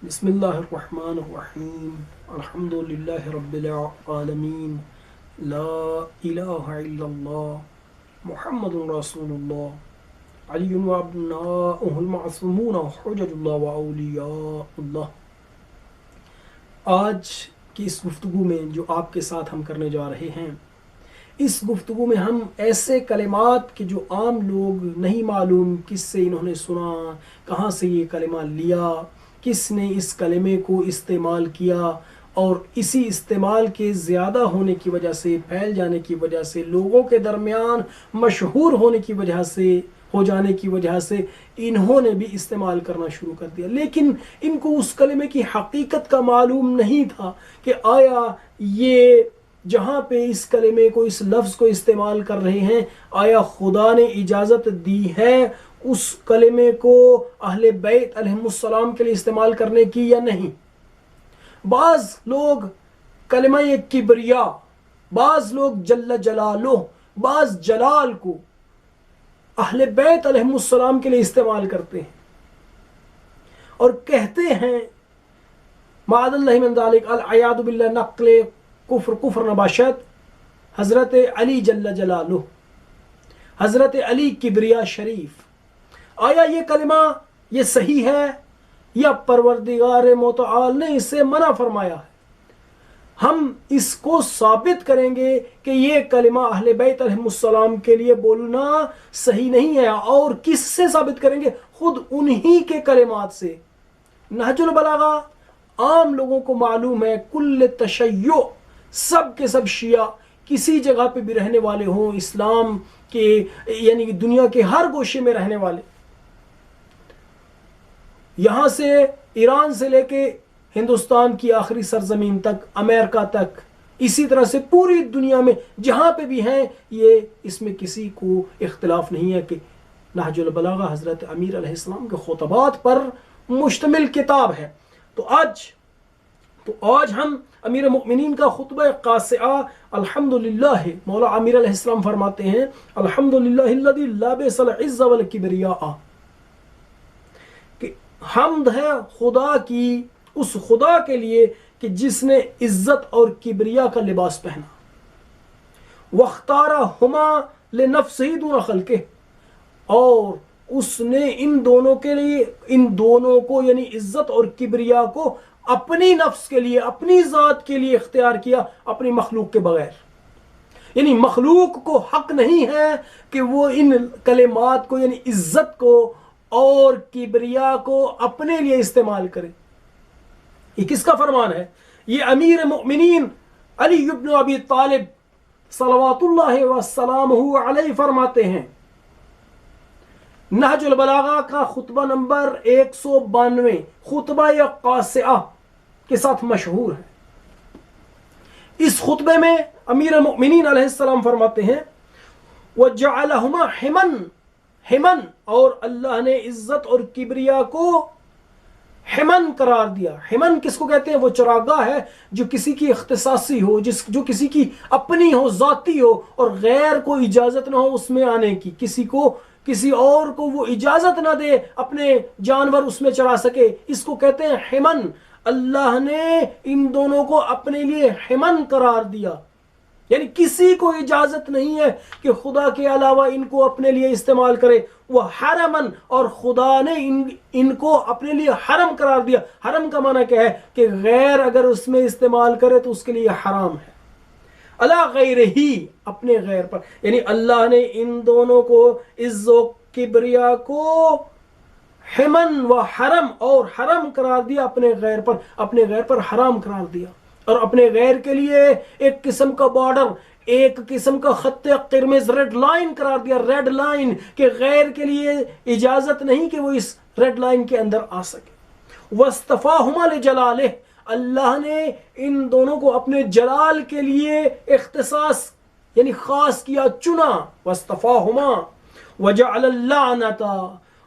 بسم اللہ الرحمن الرحیم الحمد للہ رب العالمین لا الہ الا اللہ محمد رسول اللہ علی و ابناؤہ المعصومون حجج اللہ و اولیاء اللہ۔ آج کی اس گفتگو میں جو آپ کے ساتھ ہم کرنے جا رہے ہیں، اس گفتگو میں ہم ایسے کلمات کہ جو عام لوگ نہیں معلوم کس سے انہوں نے سنا، کہاں سے یہ کلمہ لیا، کس نے اس کلمے کو استعمال کیا، اور اسی استعمال کے زیادہ ہونے کی وجہ سے، پھیل جانے کی وجہ سے، لوگوں کے درمیان مشہور ہونے کی وجہ سے، ہو جانے کی وجہ سے انہوں نے بھی استعمال کرنا شروع کر دیا، لیکن ان کو اس کلمے کی حقیقت کا معلوم نہیں تھا کہ آیا یہ جہاں پہ اس کلمے کو، اس لفظ کو استعمال کر رہے ہیں، آیا خدا نے اجازت دی ہے اس کلمے کو اہل بیت علیہم السلام کے لیے استعمال کرنے کی یا نہیں۔ بعض لوگ کلمہ کبریا، بعض لوگ جل جلالہ، بعض جلال کو اہل بیت علیہم السلام کے لیے استعمال کرتے ہیں اور کہتے ہیں معاذ اللہ من ذالک، العیاذ باللہ، نقل کفر نباشت، حضرت علی جل جلالہ، حضرت علی کبریا شریف۔ آیا یہ کلمہ یہ صحیح ہے یا پروردگار متعال نے اسے منع فرمایا ہے؟ ہم اس کو ثابت کریں گے کہ یہ کلمہ اہل بیت علیہم السلام کے لیے بولنا صحیح نہیں ہے، اور کس سے ثابت کریں گے؟ خود انہی کے کلمات سے۔ نہج البلاغہ عام لوگوں کو معلوم ہے، کل تشیع، سب کے سب شیعہ کسی جگہ پہ بھی رہنے والے ہوں، اسلام کے یعنی دنیا کے ہر گوشے میں رہنے والے، یہاں سے ایران سے لے کے ہندوستان کی آخری سرزمین تک، امریکہ تک، اسی طرح سے پوری دنیا میں جہاں پہ بھی ہیں، یہ اس میں کسی کو اختلاف نہیں ہے کہ نہج البلاغہ حضرت امیر علیہ السلام کے خطبات پر مشتمل کتاب ہے۔ تو آج ہم امیر المؤمنین کا خطبہ قاصعہ الحمدللہ، مولا امیر علیہ السلام فرماتے ہیں الحمدللہ الذی لبس العز والکبریاء، کہ حمد ہے خدا کی، اس خدا کے لیے کہ جس نے عزت اور کبریا کا لباس پہنا، وَاخْتَارَهُمَا لِنَفْسِهِ دُونَ خَلْقِهِ، اور اس نے ان دونوں کے لیے، ان دونوں کو یعنی عزت اور کبریا کو اپنی نفس کے لیے، اپنی ذات کے لیے اختیار کیا، اپنی مخلوق کے بغیر۔ یعنی مخلوق کو حق نہیں ہے کہ وہ ان کلمات کو یعنی عزت کو اور کبریا کو اپنے لیے استعمال کرے۔ یہ کس کا فرمان ہے؟ یہ امیر مؤمنین علی بن ابی طالب صلوات اللہ وسلامہ علیہ فرماتے ہیں۔ نہج البلاغہ کا خطبہ نمبر 192 خطبہ قاصعہ کے ساتھ مشہور ہے۔ اس خطبے میں امیر المؤمنین علیہ السلام فرماتے ہیں وَجَعَلَهُمَا حِمًا، اور اللہ نے عزت اور کبریا کو حمن قرار دیا۔ حمن کس کو کہتے ہیں؟ وہ چراگاہ ہے جو کسی کی اختصاصی ہو، جو کسی کی اپنی ہو، ذاتی ہو، اور غیر کو اجازت نہ ہو اس میں آنے کی، کسی اور کو وہ اجازت نہ دے اپنے جانور اس میں چرا سکے، اس کو کہتے ہیں حمن۔ اللہ نے ان دونوں کو اپنے لیے حمن قرار دیا، یعنی کسی کو اجازت نہیں ہے کہ خدا کے علاوہ ان کو اپنے لیے استعمال کرے۔ وہ حرمن، اور خدا نے ان کو اپنے لیے حرم قرار دیا۔ حرم کا معنی کیا ہے؟ کہ غیر اگر اس میں استعمال کرے تو اس کے لیے حرام ہے۔ اللہ غیر ہی، اپنے غیر پر، یعنی اللہ نے ان دونوں کو عز و کبریا کو حمن و حرم، اور حرم قرار دیا اپنے غیر پر حرام قرار دیا، اور اپنے غیر کے لیے ایک قسم کا بارڈر، ایک قسم کا خط قرمز، ریڈ لائن قرار دیا، ریڈ لائن، کہ غیر کے لیے اجازت نہیں کہ وہ اس ریڈ لائن کے اندر آ سکے۔ وَاصْطَفَاهُمَا لِجَلَالِهِ، اللہ نے ان دونوں کو اپنے جلال کے لیے اختصاص یعنی خاص کیا، چنا۔ وَاصْطَفَاهُمَا وَجَعَلَ اللَّعْنَةَ،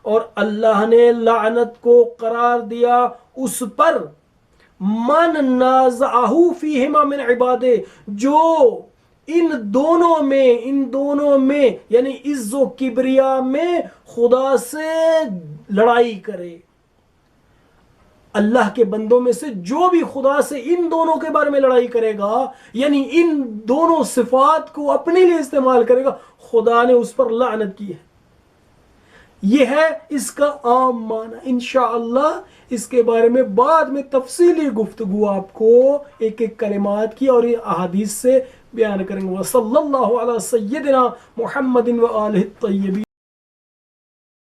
اور اللہ نے لعنت کو قرار دیا اس پر، من نازعہ فیہما من عبادے، جو ان دونوں میں یعنی عز و کبریا میں خدا سے لڑائی کرے۔ اللہ کے بندوں میں سے جو بھی خدا سے ان دونوں کے بارے میں لڑائی کرے گا، یعنی ان دونوں صفات کو اپنے لیے استعمال کرے گا، خدا نے اس پر لعنت کی ہے۔ یہ ہے اس کا عام معنی۔ انشاءاللہ اس کے بارے میں بعد میں تفصیلی گفتگو آپ کو ایک ایک کلمات کی اور یہ احادیث سے بیان کریں گے۔ وصلی اللہ علی سیدنا محمد و آلہ الطیبین۔